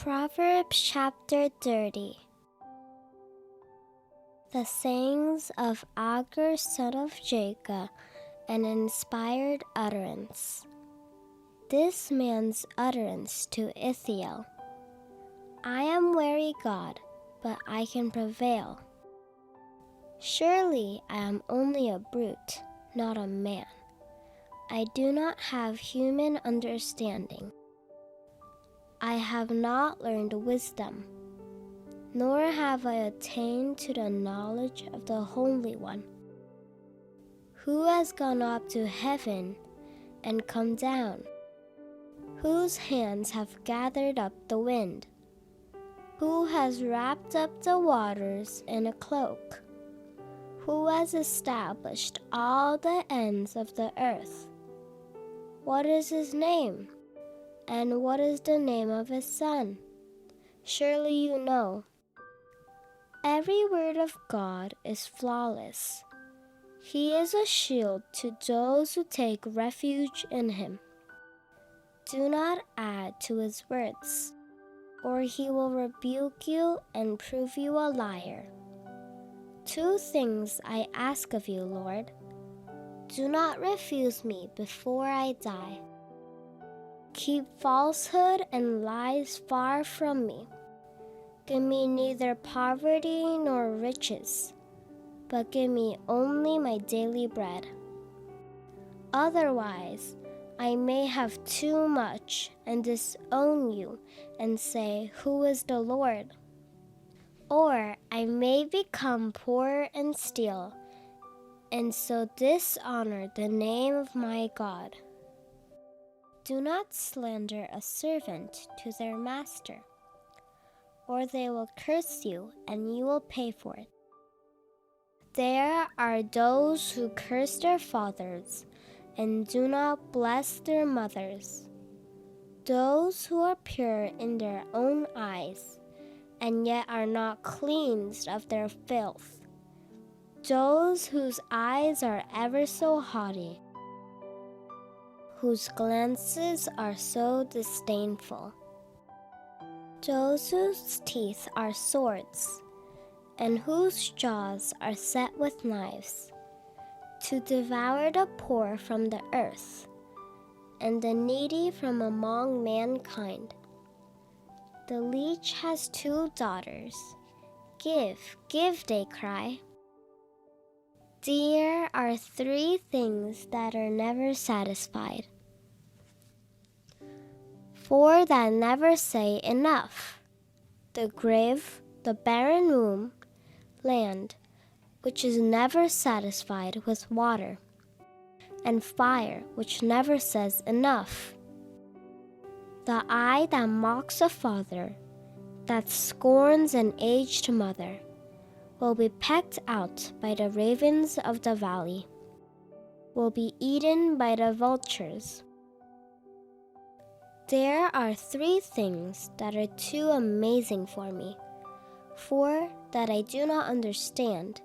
Proverbs chapter 30. The sayings of Agur son of Jacob, an inspired utterance. This man's utterance to Ithiel. I am weary God, but I can prevail. Surely I am only a brute, not a man. I do not have human understanding. I have not learned wisdom, nor have I attained to the knowledge of the Holy One. Who has gone up to heaven and come down? Whose hands have gathered up the wind? Who has wrapped up the waters in a cloak? Who has established all the ends of the earth? What is his name? And what is the name of his son? Surely you know. Every word of God is flawless. He is a shield to those who take refuge in him. Do not add to his words, or he will rebuke you and prove you a liar. 2 things I ask of you, Lord. Do not refuse me before I die. Keep falsehood and lies far from me. Give me neither poverty nor riches, but give me only my daily bread. Otherwise, I may have too much and disown you and say, Who is the Lord? Or I may become poor and steal, and so dishonor the name of my God. Do not slander a servant to their master, or they will curse you and you will pay for it. There are those who curse their fathers and do not bless their mothers, those who are pure in their own eyes and yet are not cleansed of their filth, those whose eyes are ever so haughty, whose glances are so disdainful, those whose teeth are swords, and whose jaws are set with knives, to devour the poor from the earth, and the needy from among mankind. The leech has 2 daughters. Give, give, they cry. Dear are 3 things that are never satisfied, 4 that never say enough: the grave, the barren womb, land, which is never satisfied with water, and fire, which never says enough. The eye that mocks a father, that scorns an aged mother, will be pecked out by the ravens of the valley, will be eaten by the vultures. There are 3 things that are too amazing for me, 4 that I do not understand: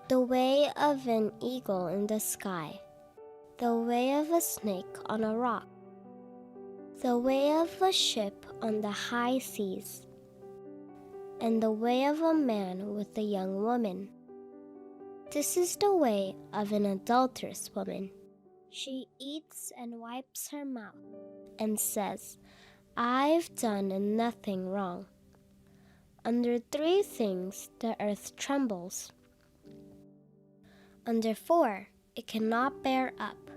the way of an eagle in the sky, the way of a snake on a rock, the way of a ship on the high seas, and the way of a man with a young woman. This is the way of an adulterous woman. She eats and wipes her mouth and says, I've done nothing wrong. Under 3 things the earth trembles. Under 4 it cannot bear up: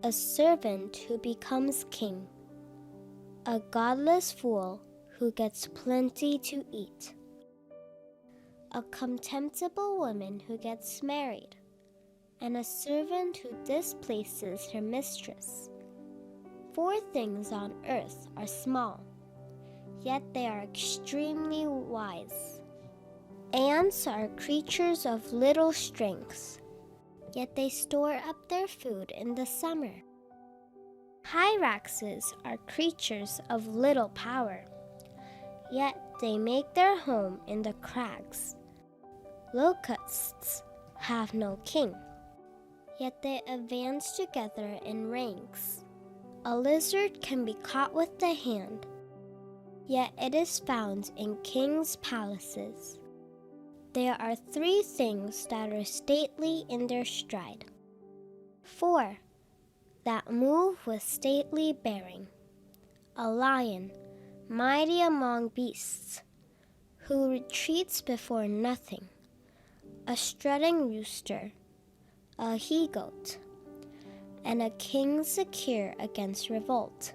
a servant who becomes king, a godless fool who gets plenty to eat, a contemptible woman who gets married, and a servant who displaces her mistress. 4 things on earth are small, yet they are extremely wise. Ants are creatures of little strength, yet they store up their food in the summer. Hyraxes are creatures of little power, yet they make their home in the crags. Locusts have no king, yet they advance together in ranks. A lizard can be caught with the hand, yet it is found in kings' palaces. There are 3 things that are stately in their stride. 4 that move with stately bearing. A lion, mighty among beasts, who retreats before nothing. A strutting rooster, a he-goat, and a king secure against revolt.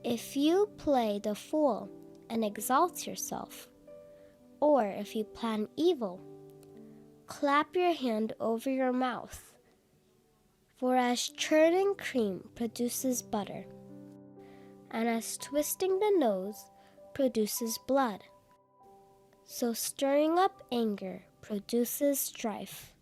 If you play the fool and exalt yourself, or if you plan evil, clap your hand over your mouth. For as churning cream produces butter, and as twisting the nose produces blood, so stirring up anger produces strife.